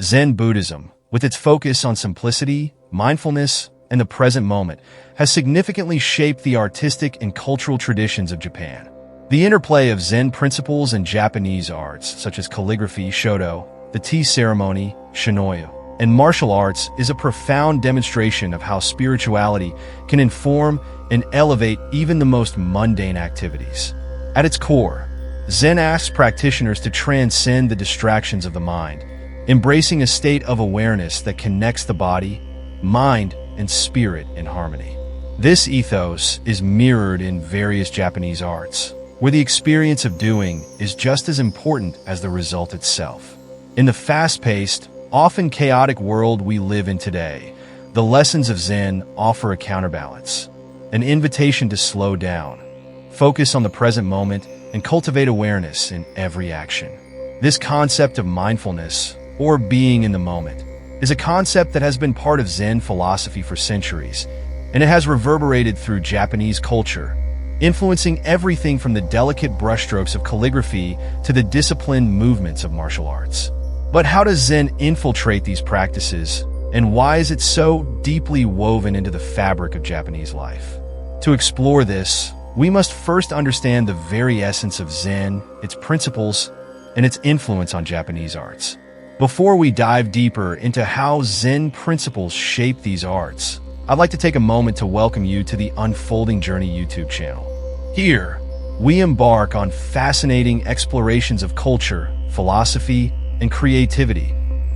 Zen Buddhism, with its focus on simplicity, mindfulness, and the present moment, has significantly shaped the artistic and cultural traditions of Japan. The interplay of Zen principles and Japanese arts, such as calligraphy, Shodo, the tea ceremony, Chanoyu, and martial arts, is a profound demonstration of how spirituality can inform and elevate even the most mundane activities. At its core, Zen asks practitioners to transcend the distractions of the mind, embracing a state of awareness that connects the body, mind, and spirit in harmony. This ethos is mirrored in various Japanese arts, where the experience of doing is just as important as the result itself. In the fast-paced, often chaotic world we live in today, the lessons of Zen offer a counterbalance, an invitation to slow down, focus on the present moment, and cultivate awareness in every action. This concept of mindfulness, or being in the moment, is a concept that has been part of Zen philosophy for centuries, and it has reverberated through Japanese culture, influencing everything from the delicate brushstrokes of calligraphy to the disciplined movements of martial arts. But how does Zen infiltrate these practices, and why is it so deeply woven into the fabric of Japanese life? To explore this, we must first understand the very essence of Zen, its principles, and its influence on Japanese arts. Before we dive deeper into how Zen principles shape these arts, I'd like to take a moment to welcome you to the Unfolding Journey YouTube channel. Here, we embark on fascinating explorations of culture, philosophy, and creativity,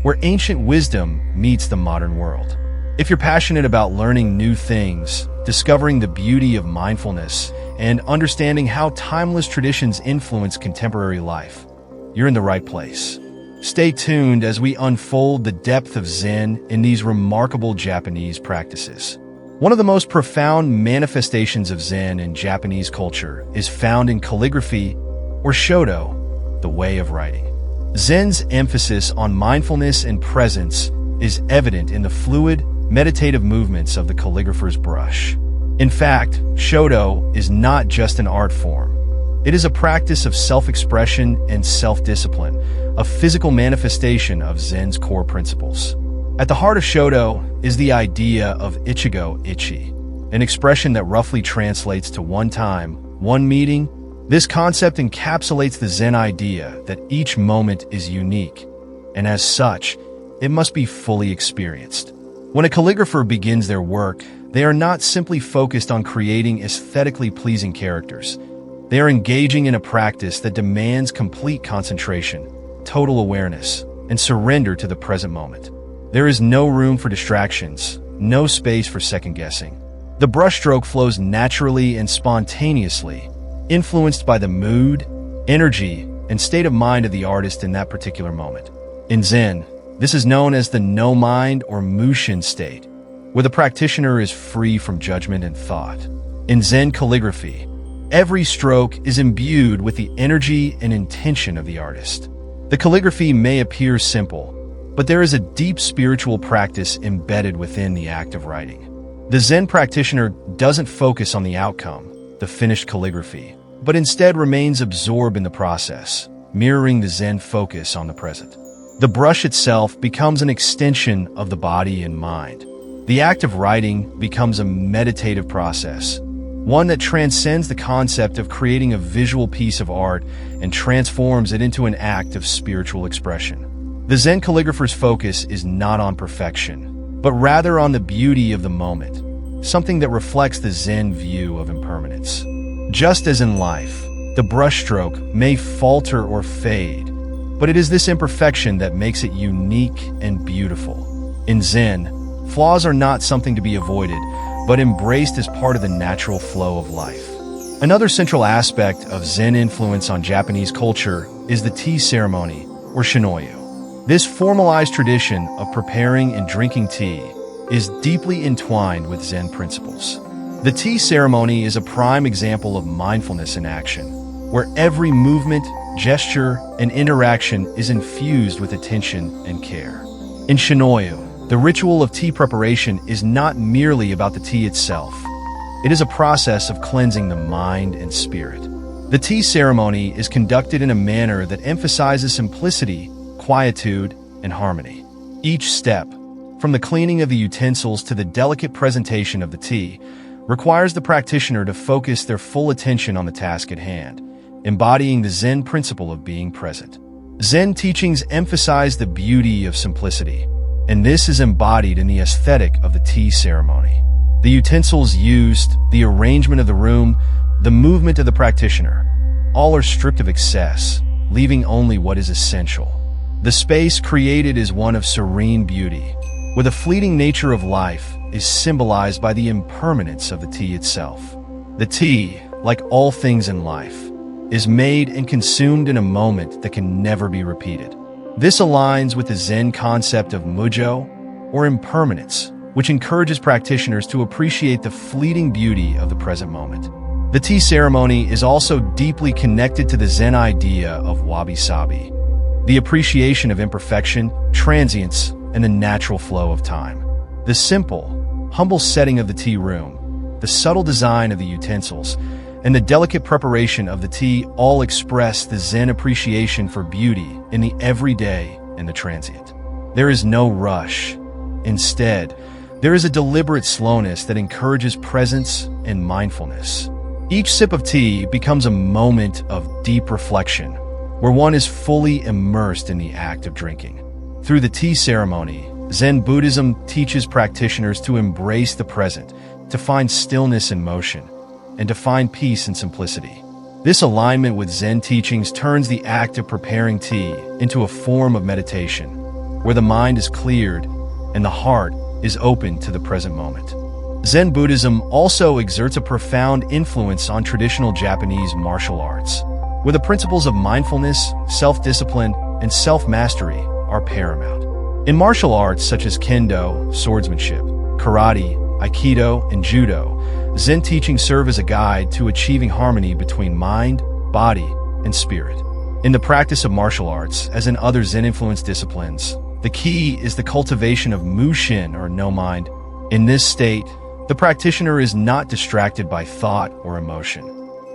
where ancient wisdom meets the modern world. If you're passionate about learning new things, discovering the beauty of mindfulness, and understanding how timeless traditions influence contemporary life, you're in the right place. Stay tuned as we unfold the depth of Zen in these remarkable Japanese practices. One of the most profound manifestations of Zen in Japanese culture is found in calligraphy, or Shodo, the way of writing. Zen's emphasis on mindfulness and presence is evident in the fluid, meditative movements of the calligrapher's brush. In fact, Shodo is not just an art form. It is a practice of self-expression and self-discipline, a physical manifestation of Zen's core principles. At the heart of Shodo is the idea of ichigo ichi, an expression that roughly translates to one time, one meeting. This concept encapsulates the Zen idea that each moment is unique, and as such, it must be fully experienced. When a calligrapher begins their work, they are not simply focused on creating aesthetically pleasing characters. They are engaging in a practice that demands complete concentration, total awareness, and surrender to the present moment. There is no room for distractions, no space for second-guessing. The brushstroke flows naturally and spontaneously, influenced by the mood, energy, and state of mind of the artist in that particular moment. In Zen, this is known as the no-mind or mushin state, where the practitioner is free from judgment and thought. In Zen calligraphy, every stroke is imbued with the energy and intention of the artist. The calligraphy may appear simple, but there is a deep spiritual practice embedded within the act of writing. The Zen practitioner doesn't focus on the outcome, the finished calligraphy, but instead remains absorbed in the process, mirroring the Zen focus on the present. The brush itself becomes an extension of the body and mind. The act of writing becomes a meditative process, one that transcends the concept of creating a visual piece of art and transforms it into an act of spiritual expression. The Zen calligrapher's focus is not on perfection, but rather on the beauty of the moment, something that reflects the Zen view of impermanence. Just as in life, the brushstroke may falter or fade, but it is this imperfection that makes it unique and beautiful. In Zen, flaws are not something to be avoided, but embraced as part of the natural flow of life. Another central aspect of Zen influence on Japanese culture is the tea ceremony, or Chanoyu. This formalized tradition of preparing and drinking tea is deeply entwined with Zen principles. The tea ceremony is a prime example of mindfulness in action, where every movement, gesture, and interaction is infused with attention and care. In Chanoyu, the ritual of tea preparation is not merely about the tea itself. It is a process of cleansing the mind and spirit. The tea ceremony is conducted in a manner that emphasizes simplicity, quietude, and harmony. Each step, from the cleaning of the utensils to the delicate presentation of the tea, requires the practitioner to focus their full attention on the task at hand, embodying the Zen principle of being present. Zen teachings emphasize the beauty of simplicity, and this is embodied in the aesthetic of the tea ceremony. The utensils used, the arrangement of the room, the movement of the practitioner, all are stripped of excess, leaving only what is essential. The space created is one of serene beauty, where the fleeting nature of life is symbolized by the impermanence of the tea itself. The tea, like all things in life, is made and consumed in a moment that can never be repeated. This aligns with the Zen concept of mujo, or impermanence, which encourages practitioners to appreciate the fleeting beauty of the present moment. The tea ceremony is also deeply connected to the Zen idea of wabi-sabi, the appreciation of imperfection, transience, and the natural flow of time. The simple, humble setting of the tea room, the subtle design of the utensils, and the delicate preparation of the tea all express the Zen appreciation for beauty in the everyday and the transient. There is no rush. Instead, there is a deliberate slowness that encourages presence and mindfulness. Each sip of tea becomes a moment of deep reflection, where one is fully immersed in the act of drinking. Through the tea ceremony, Zen Buddhism teaches practitioners to embrace the present, to find stillness in motion, and to find peace in simplicity. This alignment with Zen teachings turns the act of preparing tea into a form of meditation, where the mind is cleared and the heart is open to the present moment. Zen Buddhism also exerts a profound influence on traditional Japanese martial arts, where the principles of mindfulness, self-discipline, and self-mastery are paramount. In martial arts such as kendo, swordsmanship, karate, aikido, and judo, Zen teachings serve as a guide to achieving harmony between mind, body, and spirit. In the practice of martial arts, as in other Zen-influenced disciplines, the key is the cultivation of mushin, or no mind. In this state, the practitioner is not distracted by thought or emotion.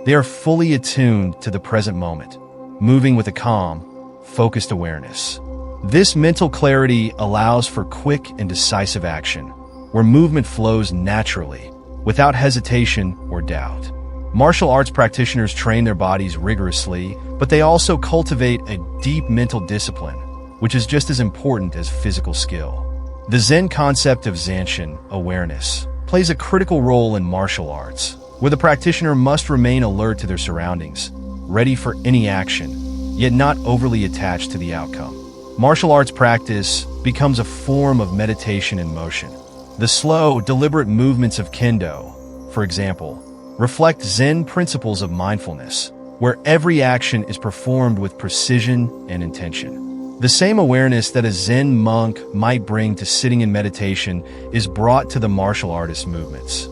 They are fully attuned to the present moment, moving with a calm, focused awareness. This mental clarity allows for quick and decisive action, where movement flows naturally, without hesitation or doubt. Martial arts practitioners train their bodies rigorously, but they also cultivate a deep mental discipline, which is just as important as physical skill. The Zen concept of zanshin, awareness, plays a critical role in martial arts, where the practitioner must remain alert to their surroundings, ready for any action, yet not overly attached to the outcome. Martial arts practice becomes a form of meditation in motion. The slow, deliberate movements of kendo, for example, reflect Zen principles of mindfulness, where every action is performed with precision and intention. The same awareness that a Zen monk might bring to sitting in meditation is brought to the martial artist movements.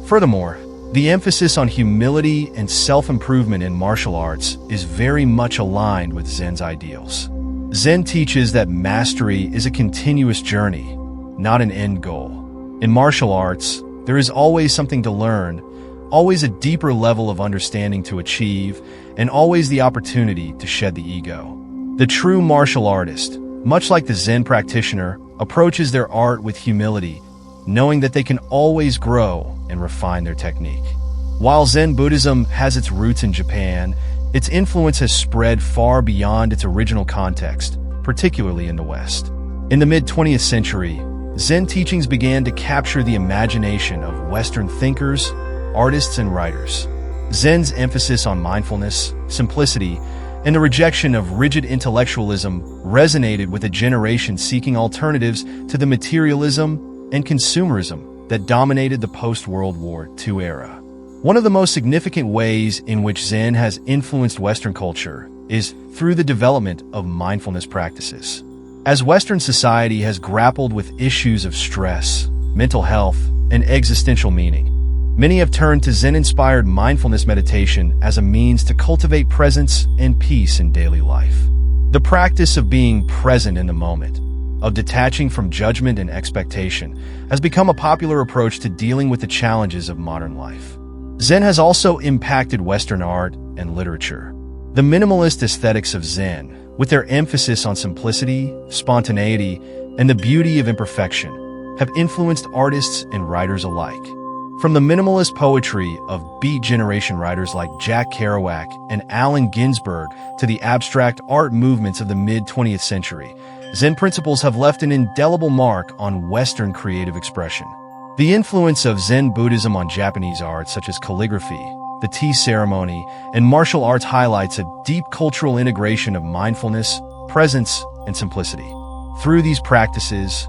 Furthermore, the emphasis on humility and self-improvement in martial arts is very much aligned with Zen's ideals. Zen teaches that mastery is a continuous journey, not an end goal. In martial arts, there is always something to learn, always a deeper level of understanding to achieve, and always the opportunity to shed the ego. The true martial artist, much like the Zen practitioner, approaches their art with humility, knowing that they can always grow and refine their technique. While Zen Buddhism has its roots in Japan, its influence has spread far beyond its original context, particularly in the West. In the mid-20th century, Zen teachings began to capture the imagination of Western thinkers, artists, and writers. Zen's emphasis on mindfulness, simplicity, and the rejection of rigid intellectualism resonated with a generation seeking alternatives to the materialism and consumerism that dominated the post-World War II era. One of the most significant ways in which Zen has influenced Western culture is through the development of mindfulness practices. As Western society has grappled with issues of stress, mental health, and existential meaning, many have turned to Zen-inspired mindfulness meditation as a means to cultivate presence and peace in daily life. The practice of being present in the moment, of detaching from judgment and expectation, has become a popular approach to dealing with the challenges of modern life. Zen has also impacted Western art and literature. The minimalist aesthetics of Zen, with their emphasis on simplicity, spontaneity, and the beauty of imperfection have influenced artists and writers alike. From the minimalist poetry of Beat Generation writers like Jack Kerouac and Allen Ginsberg to the abstract art movements of the mid-20th century, Zen principles have left an indelible mark on Western creative expression. The influence of Zen Buddhism on Japanese art, such as calligraphy, the tea ceremony, and martial arts, highlights a deep cultural integration of mindfulness, presence, and simplicity. Through these practices,